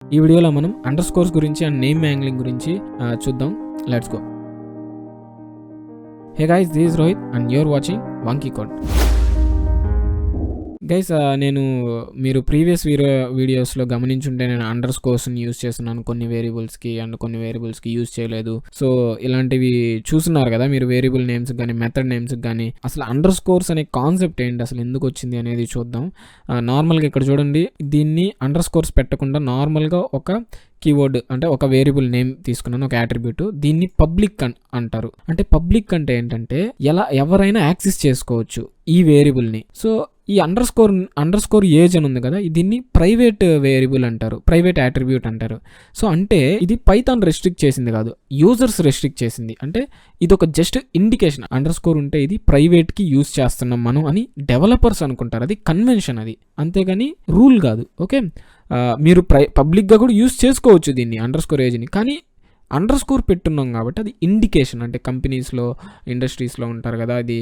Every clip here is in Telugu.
ఈ వీడియోలో మనం అండర్ స్కోర్స్ గురించి అండ్ నేమ్ మ్యాంగ్లింగ్ గురించి చూద్దాం. Let's go. Hey guys, this is Rohit and you're watching WonkyCode. Guys, మీరు ప్రీవియస్ వీడియోస్లో గమనించుంటే నేను అండర్ స్కోర్స్ని యూజ్ చేస్తున్నాను కొన్ని వేరియబుల్స్కి అండ్ కొన్ని వేరియబుల్స్కి యూజ్ చేయలేదు. సో ఇలాంటివి చూస్తున్నారు కదా మీరు, వేరియబుల్ నేమ్స్ కానీ మెథడ్ నేమ్స్కి కానీ. అసలు అండర్ స్కోర్స్ అనే కాన్సెప్ట్ ఏంటి, అసలు ఎందుకు వచ్చింది అనేది చూద్దాం. నార్మల్గా ఇక్కడ చూడండి, దీన్ని అండర్ స్కోర్స్ పెట్టకుండా నార్మల్గా ఒక కీవర్డ్ అంటే ఒక వేరియబుల్ నేమ్ తీసుకున్నాను, ఒక యాట్రిబ్యూట్. దీన్ని పబ్లిక్ అంటారు. అంటే పబ్లిక్ అంటే ఏంటంటే ఎవరైనా యాక్సెస్ చేసుకోవచ్చు ఈ వేరియబుల్ని. సో ఈ అండర్ స్కోర్ ఏజ్ అని ఉంది కదా, దీన్ని ప్రైవేట్ వేరియబుల్ అంటారు, ప్రైవేట్ యాట్రిబ్యూట్ అంటారు. సో అంటే ఇది పైథాన్ రెస్ట్రిక్ట్ చేసింది కాదు, యూజర్స్ రెస్ట్రిక్ట్ చేసింది. అంటే ఇది ఒక జస్ట్ ఇండికేషన్. అండర్ స్కోర్ ఉంటే ఇది ప్రైవేట్కి యూజ్ చేస్తున్నాం మనం అని డెవలపర్స్ అనుకుంటారు. అది కన్వెన్షన్, అది అంతేగాని రూల్ కాదు. ఓకే, మీరు పబ్లిక్గా కూడా యూజ్ చేసుకోవచ్చు దీన్ని అండర్ స్కోర్ ఏజ్ని. కానీ అండర్ స్కోర్ పెట్టున్నాం కాబట్టి అది ఇండికేషన్. అంటే కంపెనీస్లో ఇండస్ట్రీస్లో ఉంటారు కదా, అది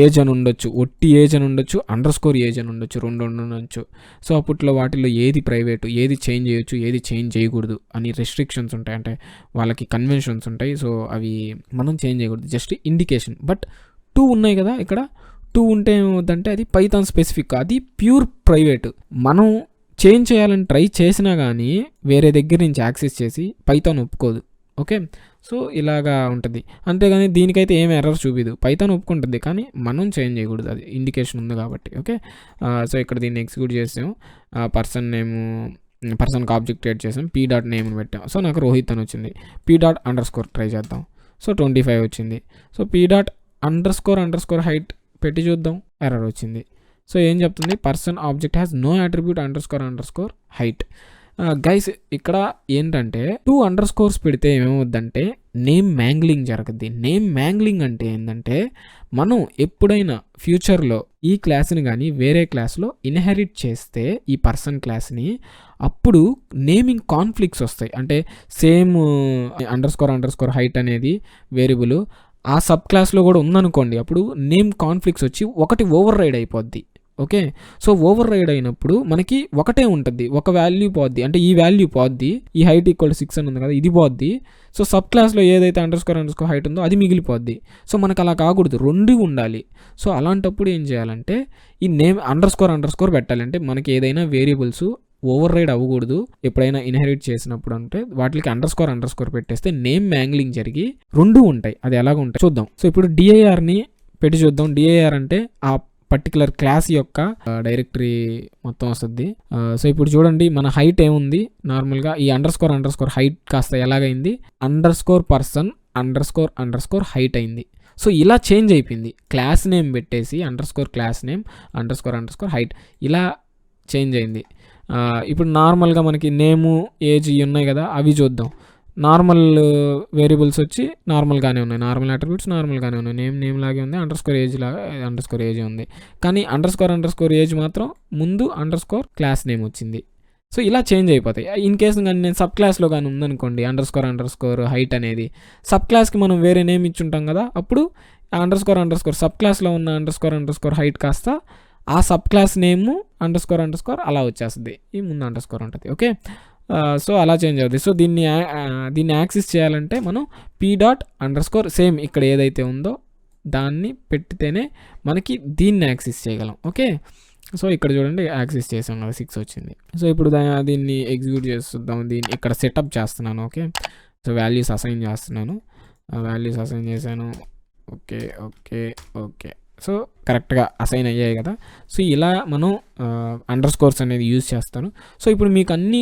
ఏజ్ అని ఉండొచ్చు, ఒట్టి ఏజ్ అని ఉండొచ్చు, అండర్ స్కోర్ ఏజ్ అని ఉండొచ్చు, రెండు ఉండొచ్చు. సో అప్పట్లో వాటిల్లో ఏది ప్రైవేటు, ఏది చేంజ్ చేయొచ్చు, ఏది చేంజ్ చేయకూడదు అని రెస్ట్రిక్షన్స్ ఉంటాయి. అంటే వాళ్ళకి కన్వెన్షన్స్ ఉంటాయి. సో అవి మనం చేంజ్ చేయకూడదు, జస్ట్ ఇండికేషన్. బట్ 2 ఉన్నాయి కదా, ఇక్కడ 2 ఉంటే ఏమవుతుందంటే అది పైథాన్ స్పెసిఫిక్, అది ప్యూర్ ప్రైవేట్. మనం చేంజ్ చేయాలని ట్రై చేసినా కానీ వేరే దగ్గర నుంచి యాక్సెస్ చేసి పైథాన్ ఒప్పుకోదు. ఓకే, సో ఇలాగా ఉంటుంది. అంతేగాని దీనికైతే ఏం ఎర్రర్ చూపిదు, పైథాన్ ఒప్పుకుంటుంది, కానీ మనం చేంజ్ చేయకూడదు, అది ఇండికేషన్ ఉంది కాబట్టి. ఓకే, సో ఇక్కడ దీన్ని ఎగ్జిక్యూట్ చేసాము. పర్సన్కి ఆబ్జెక్ట్ క్రియేట్ చేసాం, p.name అని పెట్టాం. సో నాకు రోహిత్ అని వచ్చింది. p.__ ట్రై చేద్దాం. సో 25 వచ్చింది. సో p.__ height పెట్టి చూద్దాం, ఎర్రర్ వచ్చింది. సో ఏం చెప్తుంది, person object has no attribute __ height. Guys, ఇక్కడ ఏంటంటే 2 అండర్ స్కోర్స్ పెడితే ఏమవుద్దంటే నేమ్ మ్యాంగ్లింగ్ జరుగుద్ది. నేమ్ మ్యాంగ్లింగ్ అంటే ఏంటంటే మనం ఎప్పుడైనా ఫ్యూచర్లో ఈ క్లాస్ని కానీ వేరే క్లాస్లో ఇన్హెరిట్ చేస్తే ఈ పర్సన్ క్లాస్ని, అప్పుడు నేమింగ్ కాన్ఫ్లిక్ట్స్ వస్తాయి. అంటే సేమ్ __ height అనేది వేరియబుల్ ఆ సబ్ క్లాస్లో కూడా ఉందనుకోండి, అప్పుడు నేమ్ కాన్ఫ్లిక్ట్స్ వచ్చి ఒకటి ఓవర్ రైడ్ అయిపోద్ది. ఓకే, సో ఓవర్ రైడ్ అయినప్పుడు మనకి ఒకటే ఉంటుంది, ఒక వాల్యూ పోద్ది. అంటే ఈ వాల్యూ పోద్ది, ఈ హైట్ = 6 అని ఉంది కదా, ఇది పోద్ది. సో సబ్ క్లాస్లో ఏదైతే __ height ఉందో అది మిగిలిపోద్ది. సో మనకు అలా కాకూడదు, 2 ఉండాలి. సో అలాంటప్పుడు ఏం చేయాలంటే ఈ నేమ్ __ పెట్టాలి. అంటే మనకి ఏదైనా వేరియబుల్స్ ఓవర్ రైడ్ అవ్వకూడదు ఎప్పుడైనా ఇన్హెరిట్ చేసినప్పుడు. అంటే వాటికి __ పెట్టేస్తే నేమ్ మ్యాంగ్లింగ్ జరిగి 2 ఉంటాయి. అది ఎలాగ ఉంటాయి చూద్దాం. సో ఇప్పుడు DIRని పెట్టి చూద్దాం. DIR అంటే ఆ పర్టికులర్ క్లాస్ యొక్క డైరెక్టరీ మొత్తం వస్తుంది. సో ఇప్పుడు చూడండి, మన హైట్ ఏముంది, నార్మల్గా ఈ __ height కాస్త ఎలాగైంది, _person __ height అయింది. సో ఇలా చేంజ్ అయిపోయింది. క్లాస్ నేమ్ పెట్టేసి _class name __ height ఇలా చేంజ్ అయింది. ఇప్పుడు నార్మల్గా మనకి నేము ఏజ్ ఉన్నాయి కదా, అవి చూద్దాం. నార్మల్ వేరియబుల్స్ వచ్చి నార్మల్గానే ఉన్నాయి, నార్మల్ అట్రిబ్యూట్స్ నార్మల్గానే ఉన్నాయి, నేమ్ లాగే ఉంది, __ ఏజ్ ఉంది. కానీ __ ఏజ్ మాత్రం ముందు _class name వచ్చింది. సో ఇలా చేంజ్ అయిపోతాయి. ఇన్ కేసు కానీ నేను సబ్ క్లాస్లో కానీ ఉందనుకోండి __ height అనేది, సబ్ క్లాస్కి మనం వేరే నేమ్ ఇచ్చుంటాం కదా, అప్పుడు __ సబ్ క్లాస్లో ఉన్న __ height కాస్త ఆ సబ్ క్లాస్ నేమ్ __ అలా వచ్చేస్తుంది, ఈ ముందు _ ఉంటుంది. ఓకే, సో అలా చేంజ్ అవుతుంది. సో దీన్ని యాక్సెస్ చేయాలంటే మనం p.__ సేమ్ ఇక్కడ ఏదైతే ఉందో దాన్ని పెట్టితేనే మనకి దీన్ని యాక్సెస్ చేయగలం. ఓకే, సో ఇక్కడ చూడండి యాక్సెస్ చేసాం కదా, 6 వచ్చింది. సో ఇప్పుడు దీన్ని ఎగ్జిక్యూట్ చేస్తుందాం. దీన్ని ఇక్కడ సెటప్ చేస్తున్నాను. ఓకే, సో వాల్యూస్ అసైన్ చేస్తున్నాను, వాల్యూస్ అసైన్ చేశాను. ఓకే ఓకే ఓకే, సో కరెక్ట్గా అసైన్ అయ్యాయి కదా. సో ఇలా మనం _ అనేది యూజ్ చేస్తాను. సో ఇప్పుడు మీకు అన్నీ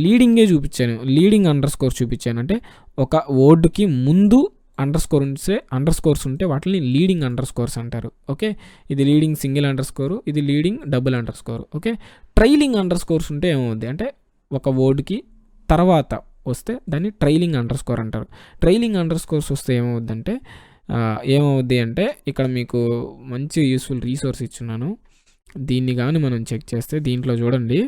లీడింగే చూపించాను, లీడింగ్ _ చూపించాను. అంటే ఒక వర్డ్కి ముందు __ ఉంటే వాటిని లీడింగ్ _ అంటారు. ఓకే, ఇది లీడింగ్ సింగిల్ _ ఇది లీడింగ్ డబుల్ _ ఓకే, ట్రైలింగ్ _ ఉంటే ఏమవుద్ది అంటే ఒక వర్డ్కి తర్వాత వస్తే దాన్ని ట్రైలింగ్ _ అంటారు. ట్రైలింగ్ _ వస్తే ఏమవుద్ది అంటే ఇక్కడ మీకు మంచి యూస్ఫుల్ రీసోర్స్ ఇచ్చున్నాను. దీన్ని కానీ మనం చెక్ చేస్తే దీంట్లో చూడండి,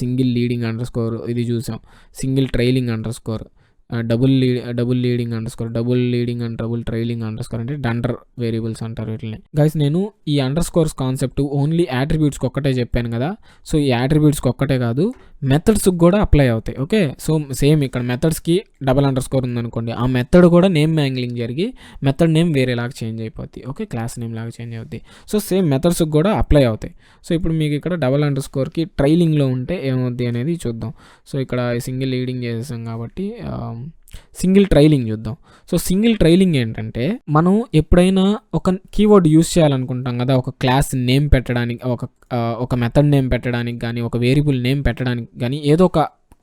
సింగిల్ లీడింగ్ _ ఇది చూసాం, single trailing _ double leading double leading and double trailing అంటే డండర్ వేరియబుల్స్ అంటారు వీటిని. గైస్, నేను ఈ __ కాన్సెప్ట్ ఓన్లీ యాట్రిబ్యూట్స్కి ఒక్కటే చెప్పాను కదా. సో ఈ యాట్రిబ్యూట్స్కి ఒక్కటే కాదు, మెథడ్స్కి కూడా అప్లై అవుతాయి. ఓకే, సో సేమ్ ఇక్కడ మెథడ్స్కి __ ఉందనుకోండి, ఆ మెథడ్ కూడా నేమ్ మ్యాంగ్లింగ్ జరిగి మెథడ్ నేమ్ వేరేలాగా చేంజ్ అయిపోద్ది. ఓకే, క్లాస్ నేమ్ లాగా చేంజ్ అవుద్ది. సో సేమ్ మెథడ్స్కి కూడా అప్లై అవుతాయి. సో ఇప్పుడు మీకు ఇక్కడ __ ట్రైలింగ్లో ఉంటే ఏమవుద్ది అనేది చూద్దాం. సో ఇక్కడ సింగిల్ లీడింగ్ చేసేసాం కాబట్టి సింగిల్ ట్రైలింగ్ చూద్దాం. సో సింగిల్ ట్రైలింగ్ ఏంటంటే, మనం ఎప్పుడైనా ఒక కీవర్డ్ యూస్ చేయాలనుకుంటాం కదా, ఒక క్లాస్ నేమ్ పెట్టడానికి, ఒక మెథడ్ నేమ్ పెట్టడానికి కానీ, ఒక వేరియబుల్ నేమ్ పెట్టడానికి కానీ, ఏదో ఒక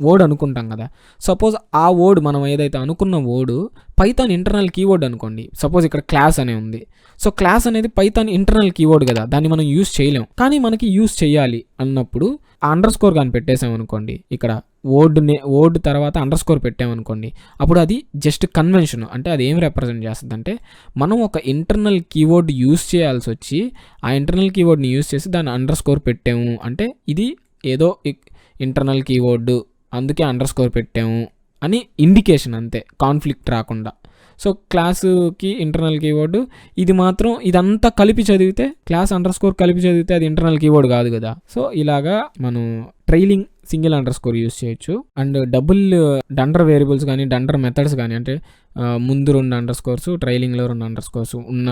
వర్డ్ అనుకుంటాం కదా. సపోజ్ ఆ వర్డ్, మనం ఏదైతే అనుకున్న వర్డ్ పైథాన్ ఇంటర్నల్ కీవర్డ్ అనుకోండి. సపోజ్ ఇక్కడ క్లాస్ అనే ఉంది. సో క్లాస్ అనేది పైథాన్ ఇంటర్నల్ కీవర్డ్ కదా, దాన్ని మనం యూస్ చేయలేం. కానీ మనకి యూస్ చేయాలి అన్నప్పుడు ఆ _ కానీ పెట్టేసామనుకోండి, ఇక్కడ వర్డ్ తర్వాత _ పెట్టామనుకోండి, అప్పుడు అది జస్ట్ కన్వెన్షన్. అంటే అది ఏం రిప్రజెంట్ చేస్తుంది అంటే, మనం ఒక ఇంటర్నల్ కీవర్డ్ యూస్ చేయాల్సి వచ్చి ఆ ఇంటర్నల్ కీవర్డ్ని యూస్ చేసి దాన్ని _ పెట్టాము అంటే ఇది ఏదో ఇంటర్నల్ కీవర్డ్, అందుకే _ పెట్టాము అని ఇండికేషన్, అంతే, కాన్ఫ్లిక్ట్ రాకుండా. సో క్లాసుకి ఇంటర్నల్ కీవర్డ్ ఇది మాత్రం, ఇదంతా కలిపి చదివితే, క్లాస్ _ కలిపి చదివితే అది ఇంటర్నల్ కీవర్డ్ కాదు కదా. సో ఇలాగా మనం ట్రైలింగ్ సింగిల్ _ యూస్ చేయొచ్చు. అండ్ డబుల్ డండర్ వేరియబుల్స్ కానీ, డండర్ మెథడ్స్ కానీ, అంటే ముందు 2 _ ట్రైలింగ్లో 2 _ ఉన్న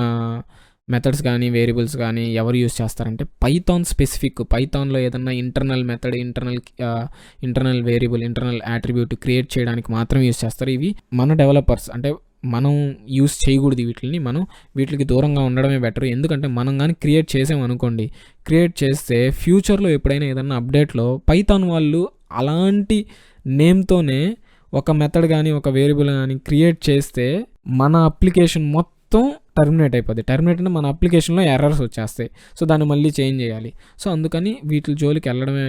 మెథడ్స్ కానీ, వేరియబుల్స్ కానీ ఎవరు యూస్ చేస్తారంటే, పైథాన్ స్పెసిఫిక్, పైథాన్లో ఏదన్నా internal method, internal variable, internal attribute create చేయడానికి మాత్రం యూస్ చేస్తారు. ఇవి మన డెవలపర్స్, అంటే మనం యూస్ చేయకూడదు వీటిని, మనం వీటికి దూరంగా ఉండడమే బెటర్. ఎందుకంటే మనం కానీ క్రియేట్ చేసామనుకోండి, క్రియేట్ చేస్తే ఫ్యూచర్లో ఎప్పుడైనా ఏదన్నా అప్డేట్లో పైథాన్ వాళ్ళు అలాంటి నేమ్తోనే ఒక మెథడ్ కానీ, ఒక వేరియబుల్ కానీ క్రియేట్ చేస్తే మన అప్లికేషన్ మొత్తం టర్మినేట్ అయిపోద్ది. టర్మినేట్ అంటే మన అప్లికేషన్లో ఎర్రర్స్ వచ్చేస్తాయి. సో దాన్ని మళ్ళీ చేంజ్ చేయాలి. సో అందుకని వీటి జోలికి వెళ్ళడమే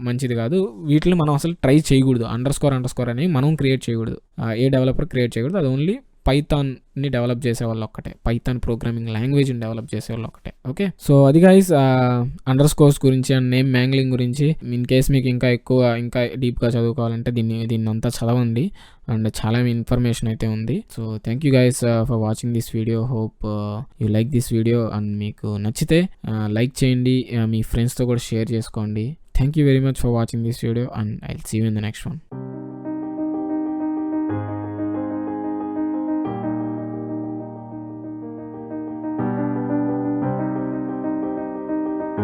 మంచిది కాదు. వీటిని మనం అసలు ట్రై చేయకూడదు. _ అనేవి మనం క్రియేట్ చేయకూడదు. ఏ డెవలపర్ క్రియేట్ చేయకూడదు. అది ఓన్లీ పైథాన్ని డెవలప్ చేసే వాళ్ళు ఒక్కటే, పైథాన్ ప్రోగ్రామింగ్ లాంగ్వేజ్ని డెవలప్ చేసే వాళ్ళు ఒక్కటే. ఓకే, సో అది గైస్ _ గురించి అండ్ నేమ్ మ్యాంగ్లింగ్ గురించి. ఇన్ కేస్ మీకు ఇంకా డీప్గా చదువుకోవాలంటే దీన్ని అంతా చదవండి. అండ్ చాలా ఇన్ఫర్మేషన్ అయితే ఉంది. So thank you guys for watching this video. Hope you like this video. And మీకు నచ్చితే లైక్ చేయండి, మీ ఫ్రెండ్స్తో కూడా షేర్ చేసుకోండి. Thank you very much for watching this video and I will see you in the next one.